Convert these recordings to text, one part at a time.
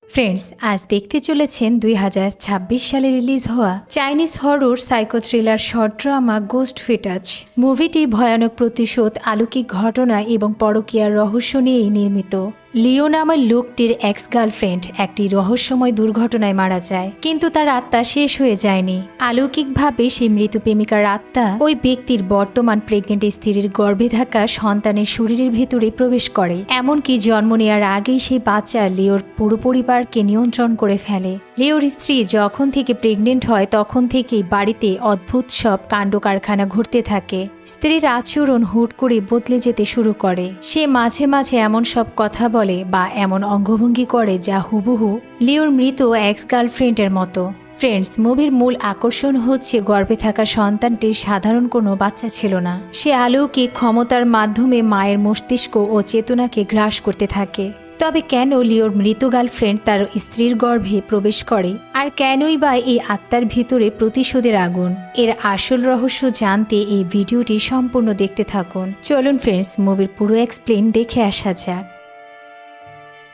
Friends, আজ দেখতে চলেছেন 2026 সালে রিলিজ হওয়া Chinese horror psycho thriller short drama ghost ফিটাচ। মুভিটি ভয়ানক প্রতিশোধ, অলৌকিক ঘটনা এবং পরকীয়ার রহস্য নিয়েই নির্মিত। লিও নামের লোকটির এক্স গার্লফ্রেন্ড একটি রহস্যময় দুর্ঘটনায় মারা যায়, কিন্তু তার আত্মা শেষ হয়ে যায়নি। অলৌকিকভাবে সেই মৃত প্রেমিকার আত্মা ওই ব্যক্তির বর্তমান প্রেগনেন্ট স্ত্রীর গর্ভে থাকা সন্তানের শরীরের ভেতরে প্রবেশ করে, এমনকি জন্ম নেওয়ার আগেই সেই বাচ্চা লিওর পুরো পরিবারকে নিয়ন্ত্রণ করে ফেলে। লিওর স্ত্রী যখন থেকে প্রেগনেন্ট হয় তখন থেকেই বাড়িতে অদ্ভুত সব কাণ্ড কারখানা ঘুরতে থাকে। স্ত্রীর আচরণ হুট করে বদলে যেতে শুরু করে। সে মাঝে মাঝে এমন সব কথা বলে বা এমন অঙ্গভঙ্গি করে যা হুবহু লিওর মৃত এক্স গার্লফ্রেন্ডের মতো। ফ্রেন্ডস, মুভির মূল আকর্ষণ হচ্ছে গর্ভে থাকা সন্তানটির সাধারণ কোনো বাচ্চা ছিল না। সে অলৌকিক ক্ষমতার মাধ্যমে মায়ের মস্তিষ্ক ও চেতনাকে গ্রাস করতে থাকে। তবে কেন লিওর মৃত গার্লফ্রেন্ড তার স্ত্রীর গর্ভে প্রবেশ করে, আর কেনই বা এই আত্মার ভিতরে প্রতিশোধের আগুন, এর আসল রহস্য জানতে এই ভিডিওটি সম্পূর্ণ দেখতে থাকুন। চলুন ফ্রেন্ডস, মুভির পুরো এক্সপ্লেন দেখে আসা যাক।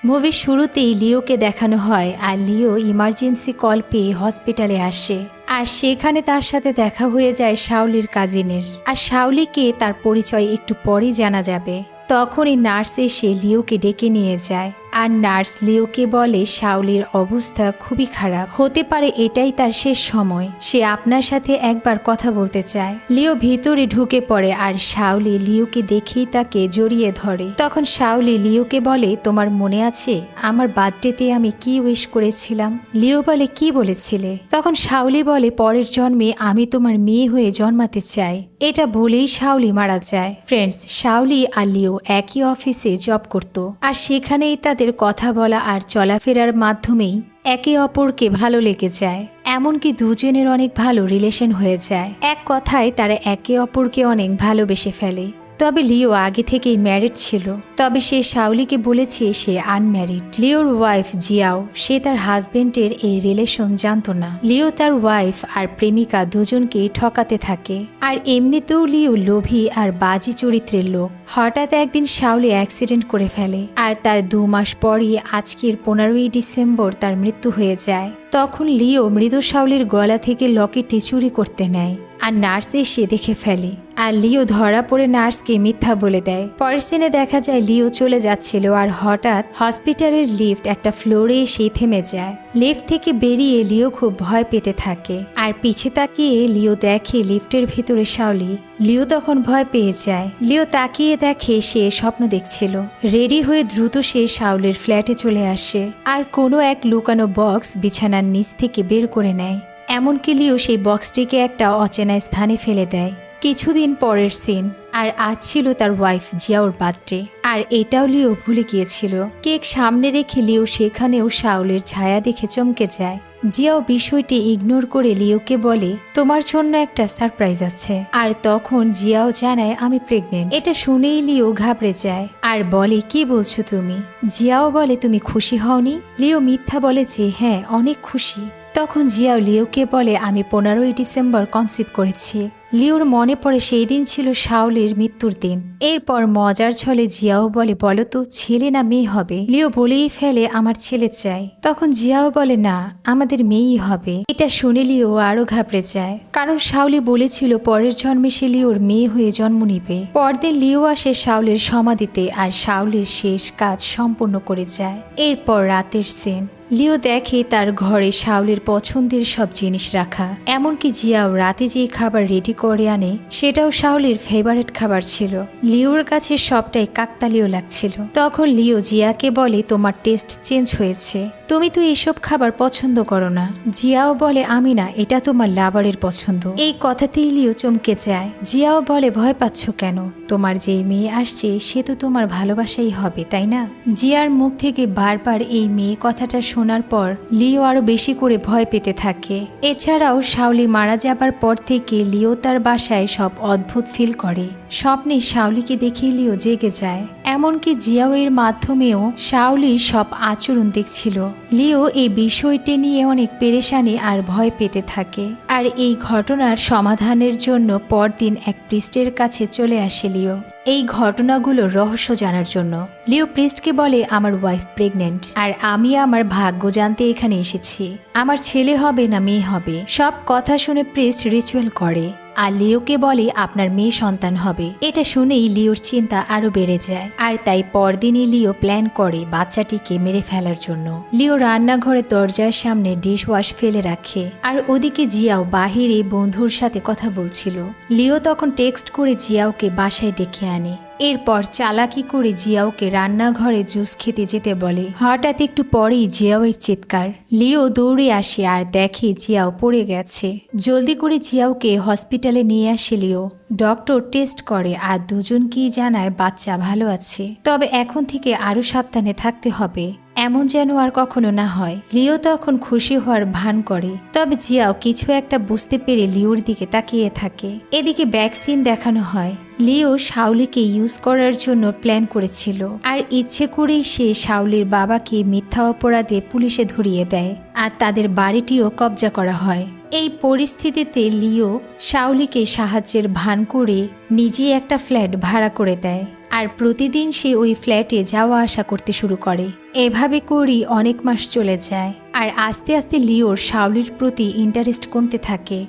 মুভির শুরুতেই লিওকে দেখানো হয় আর লিও ইমার্জেন্সি কল পেয়ে হসপিটালে আসে, আর সেখানে তার সাথে দেখা হয়ে যায় শাওলির কাজিনের। আর শাওলিকে তার পরিচয় একটু পরেই জানা যাবে। তখনই নার্স এসে লিওকে ডেকে নিয়ে যায়, আর নার্স লিওকে বলে শাওলির অবস্থা খুবই খারাপ, হতে পারে এটাই তার শেষ সময়, সে আপনার সাথে একবার কথা বলতে চায়। লিও ভিতরে ঢুকে পড়ে আর শাওলি লিওকে দেখেই তাকে জড়িয়ে ধরে। তখন শাওলি লিওকে বলে, তোমার মনে আছে আমার বার্থডেতে আমি কি উইশ করেছিলাম? লিও বলে, কি বলেছিলে? তখন শাওলি বলে, পরের জন্মে আমি তোমার মেয়ে হয়ে জন্মাতে চাই। এটা বলেই শাওলি মারা যায়। ফ্রেন্ডস, শাওলি আর লিও একই অফিসে জব করত, আর সেখানেই তাদের কথা বলা আর চলাফেরার মাধ্যমেই একে অপরকে ভালো লেগে যায়, এমনকি দুজনের অনেক ভালো রিলেশন হয়ে যায়। এক কথায় তারা একে অপরকে অনেক ভালোবেসে ফেলে। তবে লিও আগে থেকেই ম্যারিড ছিল, তবে সে শাওলিকে বলেছে সে আনম্যারিড। লিওর ওয়াইফ জিয়াও, সে তার হাজবেন্ডের এই রিলেশন জানতো না। লিও তার ওয়াইফ আর প্রেমিকা দুজনকেই ঠকাতে থাকে, আর এমনিতেও লিও লোভী আর বাজি চরিত্রের লোক। হঠাৎ একদিন শাওলি অ্যাক্সিডেন্ট করে ফেলে, আর তার 2 মাস পরই আজকের 15ই ডিসেম্বর তার মৃত্যু হয়ে যায়। তখন লিও মৃত শাওলির গলা থেকে লকেটটি চুরি করতে নেয়, আর নার্স এসে দেখে ফেলে, আর লিও ধরা পড়ে নার্সকে মিথ্যা বলে দেয়। পরের সিনে দেখা যায় লিও চলে যাচ্ছিল, আর হঠাৎ হসপিটালের লিফট একটা ফ্লোরে এসে থেমে যায়। লিফট থেকে বেরিয়ে লিও খুব ভয় পেতে থাকে, আর পিছে তাকিয়ে লিও দেখে লিফটের ভিতরে শাওলি। লিও তখন ভয় পেয়ে যায়। লিও তাকিয়ে দেখে সে স্বপ্ন দেখছিল। রেডি হয়ে দ্রুত সে শাওলির ফ্ল্যাটে চলে আসে, আর কোনো এক লুকানো বক্স বিছানার নিচ থেকে বের করে নেয়। এমনকি লিও সেই বক্সটিকে একটা অচেনা স্থানে ফেলে দেয়। কিছুদিন পরের সিন, আর আজ ছিল তার ওয়াইফ জিয়াওর বার্থডে, আর এটাও লিও ভুলে গিয়েছিল। কেক সামনে রেখে লিও সেখানেও শাওলের ছায়া দেখে চমকে যায়। জিয়াও বিষয়টি ইগনোর করে লিওকে বলে, তোমার জন্য একটা সারপ্রাইজ আছে। আর তখন জিয়াও জানায়, আমি প্রেগনেন্ট। এটা শুনেই লিও ঘাবড়ে যায় আর বলে, কি বলছো তুমি? জিয়াও বলে, তুমি খুশি হওনি? লিও মিথ্যা বলে যে হ্যাঁ, অনেক খুশি। তখন জিয়াও লিওকে বলে, আমি 15ই ডিসেম্বর কনসিভ করেছি। লিওর মনে পড়ে সেই দিন ছিল শাওলির মৃত্যুর দিন। এরপর মজার ছলে জিয়াও বলে, বলো তো ছেলে না মেয়ে হবে? লিও বলেই ফেলে, আমার ছেলে চাই। তখন জিয়াও বলে, না, আমাদের মেয়েই হবে। এটা শুনে লিও আরো ঘাবড়ে যায়, কারণ শাওলি বলেছিল পরের জন্মে সে লিওর মেয়ে হয়ে জন্ম নিবে। পরদিন লিও আসে শাওলির সমাধিতে, আর শাওলির শেষ কাজ সম্পূর্ণ করে যায়। এরপর রাতের সিন, লিও দেখে তার ঘরে শাওলির পছন্দের সব জিনিস রাখা, এমনকি জিয়াও রাতে যে খাবার রেডি করে আনে সেটাও শাওলির ফেভারিট খাবার ছিল। লিওর কাছে সবটাই কাকতালীয় লাগছিল। তখন লিও জিয়াকে বলে, তোমার টেস্ট চেঞ্জ হয়েছে, তুমি তো এইসব খাবার পছন্দ করো না। জিয়াও বলে, আমি না, এটা তোমার লাভারের পছন্দ। এই কথাতেই লিও চমকে যায়। জিয়াও বলে, ভয় পাচ্ছ কেন? তোমার যে মেয়ে আসছে সে তো তোমার ভালোবাসাই হবে, তাই না? জিয়ার মুখ থেকে বারবার এই মেয়ে কথাটা শোনার পর লিও আরো বেশি করে ভয় পেতে থাকে। এছাড়াও শাওলি মারা যাবার পর থেকে লিও তার বাসায় সব অদ্ভুত ফিল করে। স্বপ্নে শাওলিকে দেখে লিও জেগে যায়। এমনকি জিয়াও এর মাধ্যমেও শাওলির সব আচরণ দেখছিল। লিও এই বিষয়টি নিয়ে অনেক পেরেশানি আর ভয় পেতে থাকে। আর এই ঘটনার সমাধানের জন্য পরদিন এক প্রিস্টের কাছে চলে আসে লিও এই ঘটনাগুলোর রহস্য জানার জন্য। লিও প্রিস্টকে বলে, আমার ওয়াইফ প্রেগনেন্ট আর আমি আমার ভাগ্য জানতে এখানে এসেছি। আমার ছেলে হবে না মেয়ে হবে। সব কথা শুনে প্রিস্ট রিচুয়াল করে আর লিওকে বলে আপনার মেয়ে সন্তান হবে। এটা শুনেই লিওর চিন্তা আরো বেড়ে যায় আর তাই পরদিনই লিও প্ল্যান করে বাচ্চাটিকে মেরে ফেলার জন্য। লিও রান্নাঘরের দরজার সামনে ডিশ ওয়াশ ফেলে রাখে আর ওদিকে জিয়াও বাহিরে বন্ধুর সাথে কথা বলছিল। লিও তখন টেক্সট করে জিয়াওকে বাসায় ডেকে আনে। এরপর চালাকি করে জিয়াওকে রান্নাঘরে জুস খেতে যেতে বলে। হঠাৎ একটু পরেই জিয়াওয়ের চিৎকার। লিও দৌড়ে আসে আর দেখে জিয়াও পড়ে গেছে। জলদি করে জিয়াওকে হসপিটালে নিয়ে আসে লিও। ডক্টর টেস্ট করে আর দুজনকেই জানায় বাচ্চা ভালো আছে, তবে এখন থেকে আরো সাবধানে থাকতে হবে, এমন যেন আর কখনো না হয়। লিও তখন খুশি হওয়ার ভান করে, তবে জিয়াও কিছু একটা বুঝতে পেরে লিওর দিকে তাকিয়ে থাকে। এদিকে ভ্যাকসিন দেখানো হয়। লিও শাওলিকে ইউজ করার জন্য প্ল্যান করেছিল আর ইচ্ছে করেই সে শাওলির বাবাকে মিথ্যা অপরাধে পুলিশে ধরিয়ে দেয় আর তাদের বাড়িটিও কবজা করা হয়। এই পরিস্থিতিতে লিও শাওলিকে সাহায্যের ভান করে নিজে একটা ফ্ল্যাট ভাড়া করে দেয় আর প্রতিদিন সে ওই ফ্ল্যাটে যাওয়া আসা করতে শুরু করে। এভাবে করেই অনেক মাস চলে যায় আর আস্তে আস্তে লিওর শাওলির প্রতি ইন্টারেস্ট কমতে থাকে।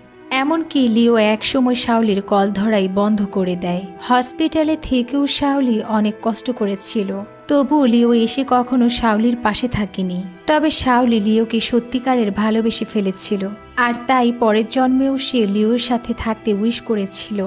এমনকি লিও একসময় শাওলির কল ধরাই বন্ধ করে দেয়। হসপিটালে থেকেও শাওলি অনেক কষ্ট করেছিল, তবুও লিও এসে কখনো শাওলির পাশে থাকেনি। তবে শাওলি লিওকে সত্যিকারের ভালোবেসে ফেলেছিল আর তাই পরের জন্মেও সে লিওর সাথে থাকতে উইশ করেছিল।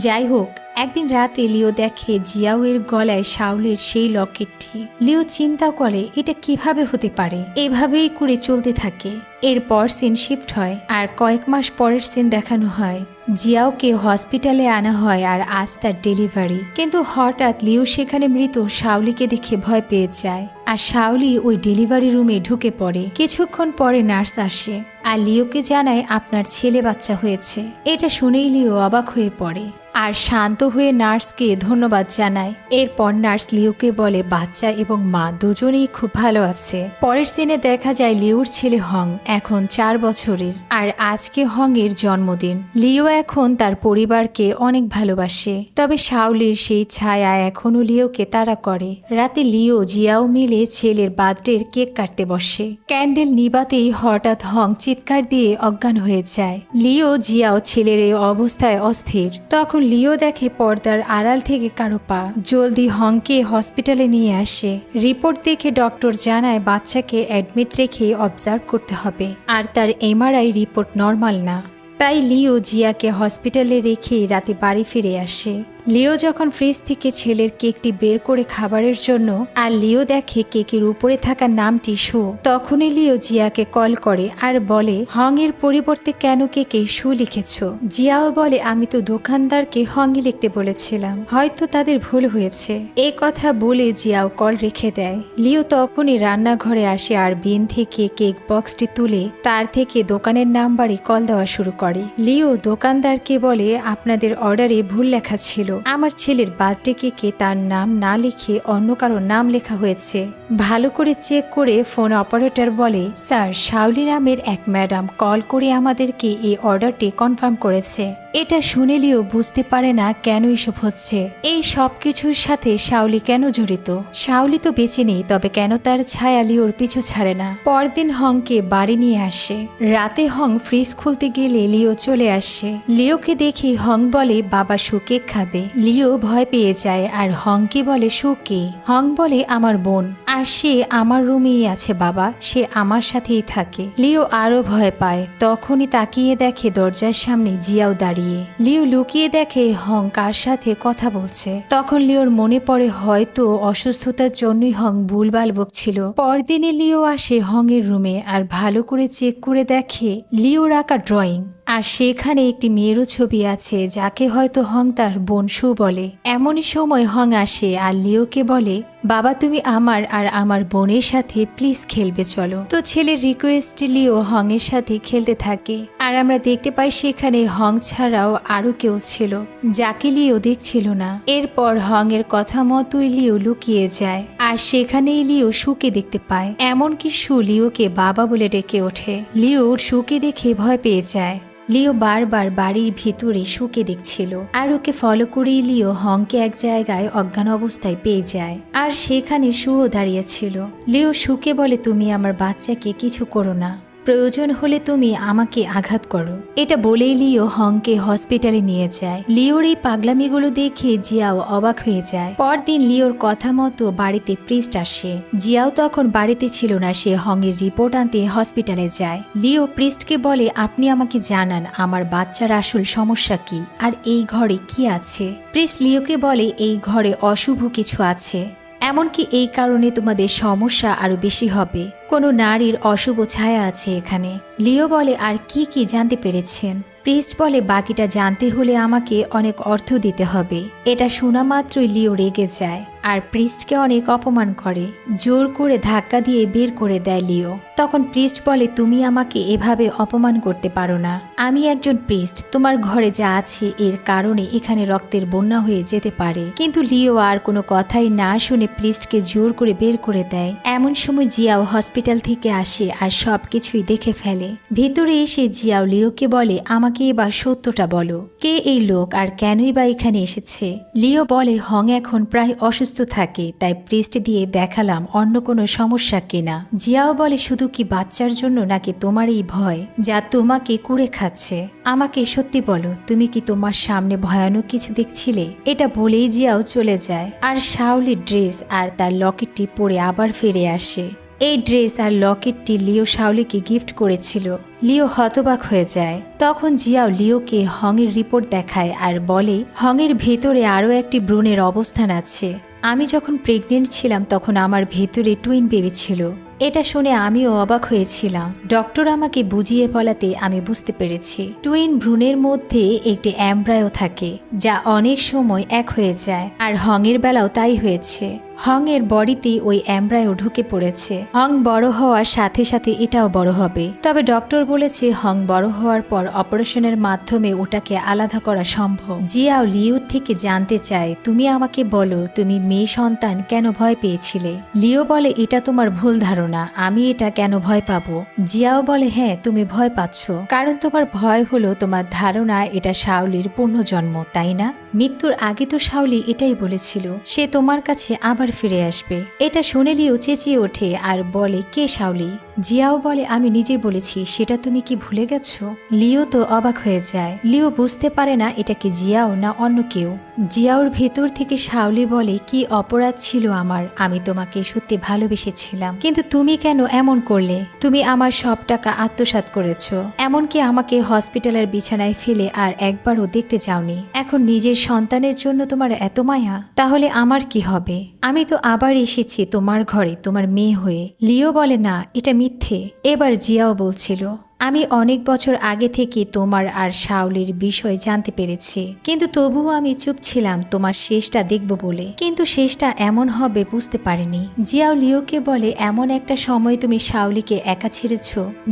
যাই হোক, একদিন রাতে লিও দেখে জিয়াওয়ের গলায় শাওলির সেই লকেটটি। লিও চিন্তা করে এটা কিভাবে হতে পারে। এভাবেই করে চলতে থাকে। এরপর সিন শিফট হয় আর কয়েক মাস পরের সিন দেখানো হয়। জিয়াওকে হসপিটালে আনা হয় আর আজ তার ডেলিভারি। কিন্তু হঠাৎ লিও সেখানে মৃত শাওলিকে দেখে ভয় পেয়ে যায় আর শাওলি ওই ডেলিভারি রুমে ঢুকে পড়ে। কিছুক্ষণ পরে নার্স আসে আর লিওকে জানায় আপনার ছেলে বাচ্চা হয়েছে। এটা শুনেই লিও অবাক হয়ে পড়ে আর শান্ত হয়ে নার্সকে ধন্যবাদ জানায়। এরপর নার্স লিওকে বলে বাচ্চা এবং মা দুজনেই খুব ভালো আছে। পরের সিনে দেখা যায় লিওর ছেলে হং এখন 4 বছরের আর আজকে হং এর জন্মদিন। লিও এখন তার পরিবারকে অনেক ভালোবাসে, তবে শাওলির সেই ছায়া এখনো লিওকে তাড়া করে। রাতে লিও জিয়াও মিলে ছেলের বার্থডের কেক কাটতে বসে। ক্যান্ডেল নিবাতেই হঠাৎ হং চিৎকার দিয়ে অজ্ঞান হয়ে যায়। লিও জিয়াও ছেলের এই অবস্থায় অস্থির। তখন লিও দেখে পর্দার আড়াল থেকে কারো পা। জলদি হংকে হসপিটালে নিয়ে আসে। রিপোর্ট দেখে ডক্টর জানায় বাচ্চাকে অ্যাডমিট রেখে অবজার্ভ করতে হবে আর তার এমআরআই রিপোর্ট নর্মাল না। তাই লিও জিয়াকে হসপিটালে রেখে রাতে বাড়ি ফিরে আসে। লিও যখন ফ্রিজ থেকে ছেলের কেকটি বের করে খাবারের জন্য আর লিও দেখে কেকের উপরে থাকা নামটি শো, তখনই লিও জিয়াকে কল করে আর বলে হং এর পরিবর্তে কেন কেকে শো লিখেছ। জিয়াও বলে আমি তো দোকানদারকে হংই লিখতে বলেছিলাম, হয়তো তাদের ভুল হয়েছে। এই কথা বলে জিয়াও কল রেখে দেয়। লিও তখনই রান্নাঘরে আসে আর বিন থেকে কেক বক্সটি তুলে তার থেকে দোকানের নাম্বারে কল দেওয়া শুরু করে। লিও দোকানদারকে বলে আপনাদের অর্ডারে ভুল লেখা ছিল, আমার ছেলের বার্থডে কেকে তার নাম না লিখে অন্য কারো নাম লেখা হয়েছে। ভালো করে চেক করে ফোন অপারেটর বলে স্যার শাওলি নামের এক ম্যাডাম কল করে আমাদেরকে এই অর্ডারটি কনফার্ম করেছে। এটা শুনে লিও বুঝতে পারে না কেন এসব হচ্ছে। এই সব কিছুর সাথে শাওলি কেন জড়িত। শাওলি তো বেঁচে নেই, তবে কেন তার ছায়া লিওর পিছু ছাড়ে না। পরদিন হংকে বাড়ি নিয়ে আসে। রাতে হং ফ্রিজ খুলতে গেলে লিও চলে আসে। লিওকে দেখে হং বলে বাবা শু কেক খাবে। লিও ভয় পেয়ে যায় আর হংকে বলে শু কে। হং বলে আমার বোন, আর সে আমার রুমেই আছে বাবা, সে আমার সাথেই থাকে। লিও আরো ভয় পায়। তখনই তাকিয়ে দেখে দরজার সামনে জিয়াও দাঁড়িয়ে। লিও লুকিয়ে দেখে হং কার সাথে কথা বলছে। তখন লিওর মনে পড়ে হয়তো অসুস্থতার জন্যই হং ভুলভাল বকছিল। পরদিনে লিও আসে হং এর রুমে আর ভালো করে চেক করে দেখে লিওর আঁকা ড্রয়িং আর সেখানে একটি মেয়েরও ছবি আছে যাকে হয়তো হং তার বোন শু বলে। এমনই সময় হং আসে আর লিওকে বলে বাবা তুমি আমার আর আমার বোনের সাথে প্লিজ খেলবে চলো। তো ছেলের রিকোয়েস্ট লিও হংয়ের সাথে খেলতে থাকে আর আমরা দেখতে পাই সেখানে হং ছাড়াও আরো কেউ ছিল যাকে লিও দেখছিল না। এরপর হংয়ের কথা মতোই লিও লুকিয়ে যায় আর সেখানেই লিও সুকে দেখতে পায়। এমনকি সু লিওকে বাবা বলে ডেকে ওঠে। লিও সুকে দেখে ভয় পেয়ে যায়। লিও বারবার বাড়ির ভিতরে সুকে দেখছিল আর ওকে ফলো করেই লিও হংকে এক জায়গায় অজ্ঞান অবস্থায় পেয়ে যায় আর সেখানে সুও দাঁড়িয়েছিল। লিও সুকে বলে তুমি আমার বাচ্চাকে কিছু করো না, প্রয়োজন হলে তুমি আমাকে আঘাত করো। এটা বলেই লিও হংকে হসপিটালে নিয়ে যায়। লিওর এই পাগলামিগুলো দেখে জিয়াও অবাক হয়ে যায়। পরদিন লিওর কথা মতো বাড়িতে প্রিস্ট আসে। জিয়াও তখন বাড়িতে ছিল না, সে হংয়ের রিপোর্ট আনতে হসপিটালে যায়। লিও প্রিস্টকে বলে আপনি আমাকে জানান আমার বাচ্চার আসল সমস্যা কি আর এই ঘরে কি আছে। প্রিস্ট লিওকে বলে এই ঘরে অশুভ কিছু আছে, এমনকি এই কারণে তোমাদের সমস্যা আরো বেশি হবে। কোনো নারীর অশুভ ছায়া আছে এখানে। লিও বলে আর কি কি জানতে পেরেছেন। প্রিস্ট বলে বাকিটা জানতে হলে আমাকে অনেক অর্থ দিতে হবে। এটা শোনা মাত্রই লিও রেগে যায় আর প্রিস্টকে অনেক অপমান করে, জোর করে ধাক্কা দিয়ে বের করে দেয় লিও। তখন প্রিস্ট বলে তুমি আমাকে এভাবে অপমান করতে পারো না, আমি একজন প্রিস্ট, তোমার ঘরে যা আছে এর কারণে এখানে রক্তের বন্যা হয়ে যেতে পারে। কিন্তু লিও আর কোনো কথাই না শুনে প্রিস্টকে জোর করে বের করে দেয়। এমন সময় জিয়াও হসপিটাল থেকে আসে আর সবকিছুই দেখে ফেলে। ভিতরে এসে জিয়াও লিওকে বলে আমাকে এবার সত্যটা বলো, কে এই লোক আর কেনই বা এখানে এসেছে। লিও বলে হং এখন প্রায় অসুস্থ থাকে, তাই প্রিস্ট দিয়ে দেখালাম অন্য কোনো সমস্যা কিনা। জিয়াও বলে শুধু কি বাচ্চার জন্য নাকি তোমার এই ভয় যা তোমাকে কুড়ে খাচ্ছে। আমাকে সত্যি বলো, তুমি কি তোমার সামনে ভয়ানক কিছু দেখছিলে? এটা বলেই জিয়াও চলে যায় আর শাওলির ড্রেস আর তার লকেটটি পরে আবার ফিরে আসে। এই ড্রেস আর লকেটটি লিও শাওলিকে গিফট করেছিল। লিও হতবাক হয়ে যায়। তখন জিয়াও লিওকে হংয়ের রিপোর্ট দেখায় আর বলে হংয়ের ভেতরে আরও একটি ব্রণের অবস্থান আছে। আমি যখন প্রেগনেন্ট ছিলাম তখন আমার ভেতরে টুইন বেবি ছিল। এটা শুনে আমিও অবাক হয়েছিলাম। ডক্টর আমাকে বুঝিয়ে বলাতে আমি বুঝতে পেরেছি টুইন ভ্রূণের মধ্যে একটি এমব্রায়ো থাকে যা অনেক সময় এক হয়ে যায় আর হংয়ের বেলাও তাই হয়েছে। হংয়ের বডিতে ওই এমব্রায়ো ঢুকে পড়েছে। হং বড় হওয়ার সাথে সাথে এটাও বড় হবে, তবে ডক্টর বলেছে হং বড় হওয়ার পর অপারেশনের মাধ্যমে ওটাকে আলাদা করা সম্ভব। জিয়াও লিওর থেকে জানতে চায় তুমি আমাকে বলো তুমি মেয়ে সন্তান কেন ভয় পেয়েছিলে। লিও বলে এটা তোমার ভুল ধারণা, আমি এটা কেন ভয় পাবো। জিয়াও বলে হ্যাঁ তুমি ভয় পাচ্ছ কারণ তোমার ভয় হলো তোমার ধারণা এটা শাওলির পুনর্জন্ম, তাই না? মৃত্যুর আগে তো শাওলি এটাই বলেছিল সে তোমার কাছে আবার ফিরে আসবে। এটা শুনে লিও চেঁচিয়ে ওঠে আর বলে কে শাওলি? জিয়াও বলে আমি নিজে বলেছি, সেটা তুমি কি ভুলে গেছো? লিও তো অবাক হয়ে যায়। লিও বুঝতে পারে না এটা কি জিয়াও না অন্য কেউ। জিয়াওর ভেতর থেকে শাওলি বলে কি অপরাধ ছিল আমার, আমি তোমাকে সত্যি ভালোবেসেছিলাম কিন্তু তুমি কেন এমন করলে? তুমি আমার সব টাকা আত্মসাৎ করেছো, এমনকি আমাকে হসপিটালের বিছানায় ফেলে আর একবারও দেখতে যাওনি। এখন নিজের সন্তানের জন্য তোমার এত মায়া, তাহলে আমার কি হবে? আমি তো আবার এসেছি তোমার ঘরে তোমার মেয়ে হয়ে। লিও বলে না এটা মিথ্যে। এবার জিয়াও বলছিল আমি অনেক বছর আগে থেকে তোমার আর শাওলির বিষয় জানতে পেরেছি, কিন্তু তবুও আমি চুপ ছিলাম তোমার শেষটা দেখব বলে, কিন্তু শেষটা এমন হবে বুঝতে পারিনি। জিয়াও লিওকে বলে এমন একটা সময় তুমি শাওলিকে একা ছেড়েছ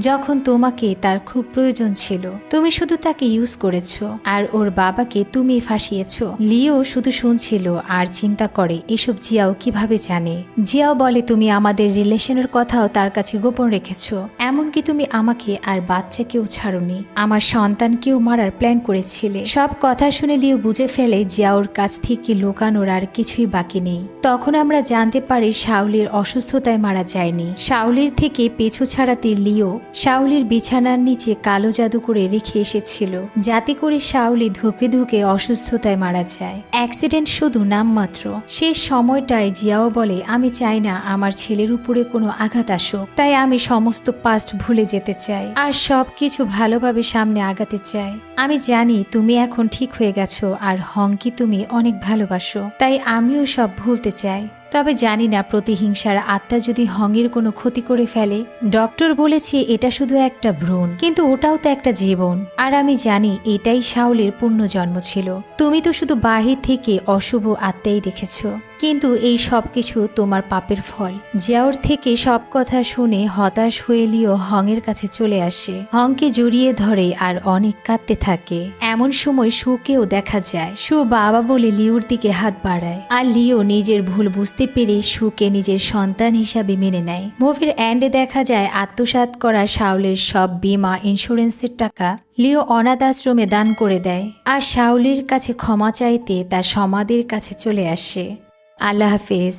যখন তোমাকে তার খুব প্রয়োজন ছিল, তুমি শুধু তাকে ইউজ করেছো আর ওর বাবাকে তুমি ফাঁসিয়েছ। লিও শুধু শুনছিল আর চিন্তা করে এসব জিয়াও কিভাবে জানে। জিয়াও বলে তুমি আমাদের রিলেশনের কথাও তার কাছে গোপন রেখেছো, এমনকি তুমি আমাকে আর বাচ্চাকেও ছাড়ুনি, আমার সন্তানকেও মারার প্ল্যান করেছিলে। সব কথা শুনে লিও বুঝে ফেলে জিয়াওর কাছ থেকে লুকানোর আর কিছুই বাকি নেই। তখন আমরা জানতে পারি শাওলির অসুস্থতায় মারা যায়নি। শাওলির থেকে পিছু ছাড়াতে লিও শাওলির বিছানার নিচে কালো জাদু করে রেখে এসেছিল যাতে করে শাওলি ধুকে ধুকে অসুস্থতায় মারা যায়। অ্যাক্সিডেন্ট শুধু নামমাত্র। সেই সময়টায় জিয়াও বলে আমি চাই না আমার ছেলের উপরে কোনো আঘাত আসুক, তাই আমি সমস্ত পাস্ট ভুলে যেতে চাই আর সবকিছু ভালোভাবে সামনে আগাতে চাই। আমি জানি তুমি এখন ঠিক হয়ে গেছো আর হংকে তুমি অনেক ভালোবাসো, তাই আমিও সব ভুলতে চাই। তবে জানি না প্রতিহিংসার আত্মা যদি হংয়ের কোনো ক্ষতি করে ফেলে। ডক্টর বলেছে এটা শুধু একটা ভ্রূণ, কিন্তু ওটাও তো একটা জীবন। আর আমি জানি এটাই শাওলের পুণ্যজন্ম ছিল। তুমি তো শুধু বাহির থেকে অশুভ আত্মাই দেখেছ, কিন্তু এই সব কিছু তোমার পাপের ফল। জিয়াওর থেকে সব কথা শুনে হতাশ হয়ে লিও হংয়ের কাছে চলে আসে, হংকে জড়িয়ে ধরে আর অনেক কাঁদতে থাকে। এমন সময় সুকেও দেখা যায়। সু বাবা বলে লিওর দিকে হাত বাড়ায়, আর লিও নিজের ভুল বুঝতে পেরে সুকে নিজের সন্তান হিসাবে মেনে নেয়। মুভির এন্ডে দেখা যায় আত্মসাৎ করা শাওলের সব বীমা ইন্স্যুরেন্সের টাকা লিও অনাথ আশ্রমে দান করে দেয়, আর শাওলের কাছে ক্ষমা চাইতে তার সমাধির কাছে চলে আসে। আল্লাহ হাফেজ।